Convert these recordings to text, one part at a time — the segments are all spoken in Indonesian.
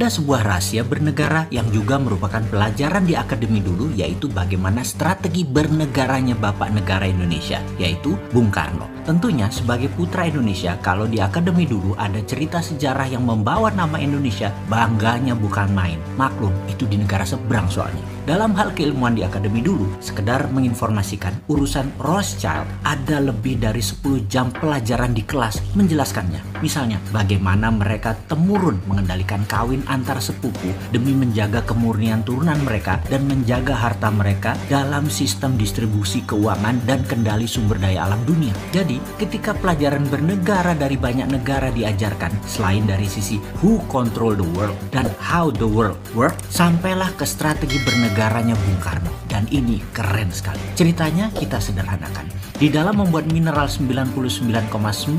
Ada sebuah rahasia bernegara yang juga merupakan pelajaran di akademi dulu, yaitu bagaimana strategi bernegaranya Bapak Negara Indonesia, yaitu Bung Karno. Tentunya sebagai putra Indonesia, kalau di akademi dulu ada cerita sejarah yang membawa nama Indonesia, bangganya bukan main. Maklum, itu di negara seberang soalnya. Dalam hal keilmuan di akademi dulu, sekedar menginformasikan urusan Rothschild, ada lebih dari 10 jam pelajaran di kelas menjelaskannya. Misalnya, bagaimana mereka temurun mengendalikan kawin antar sepupu demi menjaga kemurnian turunan mereka dan menjaga harta mereka dalam sistem distribusi keuangan dan kendali sumber daya alam dunia. Jadi, ketika pelajaran bernegara dari banyak negara diajarkan, selain dari sisi who control the world dan how the world work, sampailah ke strategi bernegaranya Bung Karno. Dan ini keren sekali. Ceritanya kita sederhanakan. Di dalam membuat mineral 99,9%,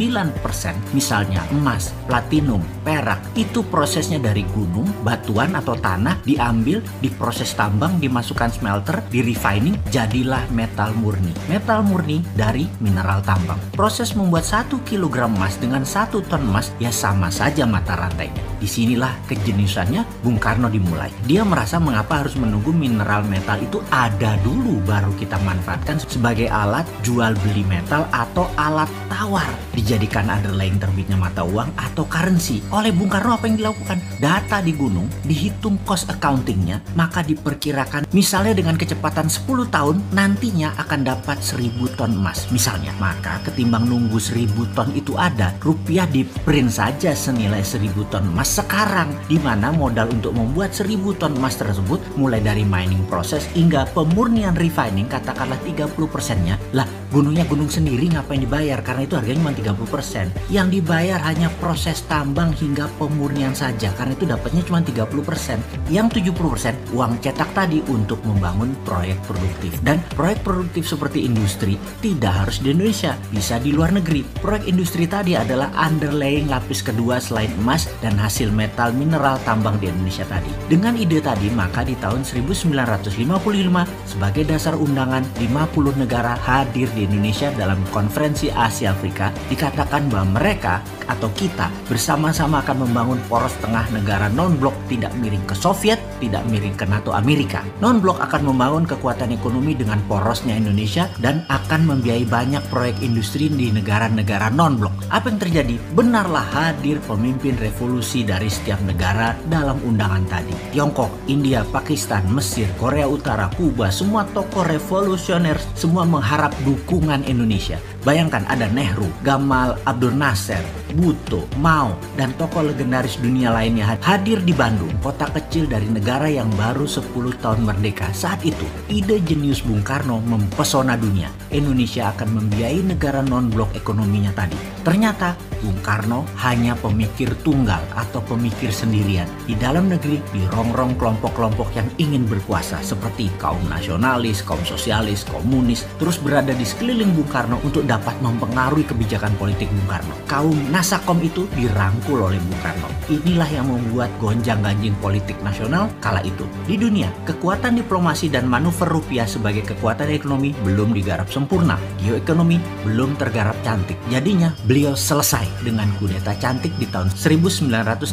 misalnya emas, platinum, perak, itu prosesnya dari gunung, batuan atau tanah, diambil, diproses tambang, dimasukkan smelter, di refining, jadilah metal murni. Metal murni dari mineral tambang. Proses membuat 1 kg emas dengan 1 ton emas ya sama saja mata rantainya. Disinilah kejeniusannya Bung Karno dimulai. Dia merasa mengapa harus menunggu mineral metal itu ada dulu baru kita manfaatkan sebagai alat jual beli metal atau alat tawar, dijadikan underlying terbitnya mata uang atau currency. Oleh Bung Karno apa yang dilakukan? Data di gunung, dihitung cost accountingnya, maka diperkirakan misalnya dengan kecepatan 10 tahun nantinya akan dapat 1000 ton emas misalnya. Maka ketimbang nunggu 1000 ton itu ada, rupiah di print saja senilai 1000 ton emas sekarang, di mana modal untuk membuat 1000 ton emas tersebut mulai dari mining proses hingga pemurnian refining katakanlah 30%-nya. Lah, gunungnya gunung sendiri ngapain dibayar? Karena itu harganya cuma 30%. Yang dibayar hanya proses tambang hingga pemurnian saja, karena itu dapatnya cuma 30%. Yang 70% uang cetak tadi untuk membangun proyek produktif. Dan proyek produktif seperti industri tidak harus di Indonesia, bisa di luar negeri. Proyek industri tadi adalah underlying lapis kedua selain emas dan hasil metal mineral tambang di Indonesia tadi. Dengan ide tadi, maka di tahun 1955 sebagai dasar undangan 50 negara hadir di Indonesia dalam konferensi Asia Afrika, dikatakan bahwa mereka atau kita bersama-sama akan membangun poros tengah negara non-blok, tidak miring ke Soviet, tidak miring ke NATO Amerika. Non-blok akan membangun kekuatan ekonomi dengan porosnya Indonesia dan akan membiayai banyak proyek industri di negara-negara non-blok. Apa yang terjadi? Benarlah hadir pemimpin revolusi dari setiap negara dalam undangan tadi. Tiongkok, India, Pakistan, Mesir, Korea Utara, Kuba, semua tokoh revolusioner semua mengharap dukungan Indonesia. Bayangkan ada Nehru, Gamal Abdul Nasser, Bhutto, Mao, dan tokoh legendaris dunia lainnya hadir di Bandung, kota kecil dari negara yang baru 10 tahun merdeka. Saat itu, ide jenius Bung Karno mempesona dunia. Indonesia akan membiayai negara non-blok ekonominya tadi. Ternyata, Bung Karno hanya pemikir tunggal atau pemikir sendirian. Di dalam negeri dirongrong kelompok-kelompok yang ingin berkuasa seperti kaum nasionalis, kaum sosialis, komunis, terus berada di sekeliling Bung Karno untuk dapat mempengaruhi kebijakan politik Bung Karno. Kaum Nasakom itu dirangkul oleh Bung Karno. Inilah yang membuat gonjang-ganjing politik nasional kala itu. Di dunia, kekuatan diplomasi dan manuver rupiah sebagai kekuatan ekonomi belum digarap sempurna. Geoekonomi belum tergarap cantik. Jadinya, beliau selesai dengan kudeta cantik di tahun 1966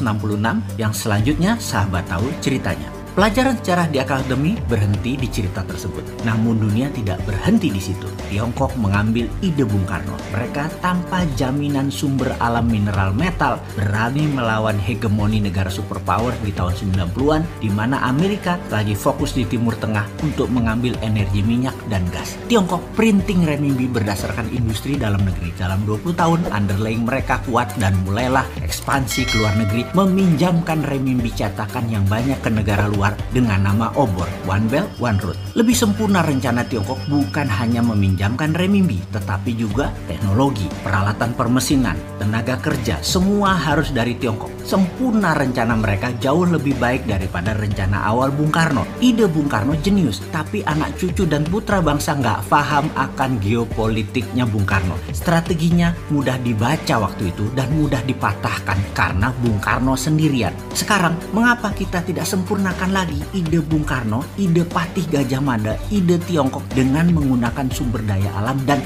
yang selanjutnya sahabat tahu ceritanya. Pelajaran sejarah di akademi berhenti di cerita tersebut. Namun dunia tidak berhenti di situ. Tiongkok mengambil ide Bung Karno. Mereka tanpa jaminan sumber alam mineral metal berani melawan hegemoni negara superpower di tahun 90-an, di mana Amerika lagi fokus di Timur Tengah untuk mengambil energi minyak dan gas. Tiongkok printing renminbi berdasarkan industri dalam negeri. Dalam 20 tahun underlying mereka kuat dan mulailah ekspansi ke luar negeri, meminjamkan renminbi cetakan yang banyak ke negara luar dengan nama obor, One Belt, One Road. Lebih sempurna rencana Tiongkok bukan hanya meminjamkan renminbi, tetapi juga teknologi, peralatan permesinan, tenaga kerja, semua harus dari Tiongkok. Sempurna rencana mereka jauh lebih baik daripada rencana awal Bung Karno. Ide Bung Karno jenius, tapi anak cucu dan putra bangsa nggak paham akan geopolitiknya Bung Karno. Strateginya mudah dibaca waktu itu dan mudah dipatahkan karena Bung Karno sendirian. Sekarang, mengapa kita tidak sempurnakan Bukan lagi ide Bung Karno, ide Patih Gajah Mada, ide Tiongkok dengan menggunakan sumber daya alam dan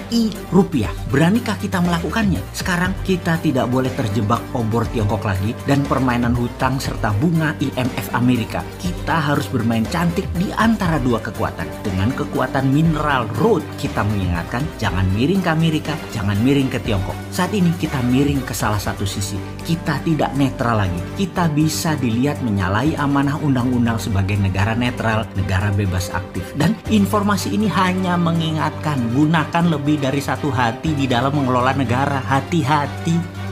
rupiah. Beranikah kita melakukannya? Sekarang kita tidak boleh terjebak obor Tiongkok lagi dan permainan hutang serta bunga IMF Amerika. Kita harus bermain cantik di antara dua kekuatan. Dengan kekuatan mineral road, kita mengingatkan jangan miring ke Amerika, jangan miring ke Tiongkok. Saat ini kita miring ke salah satu sisi. Kita tidak netral lagi. Kita bisa dilihat menyalahi amanah undang-undang sebagai negara netral, negara bebas aktif. Dan informasi ini hanya mengingatkan, gunakan lebih dari satu hati di dalam mengelola negara. Hati-hati.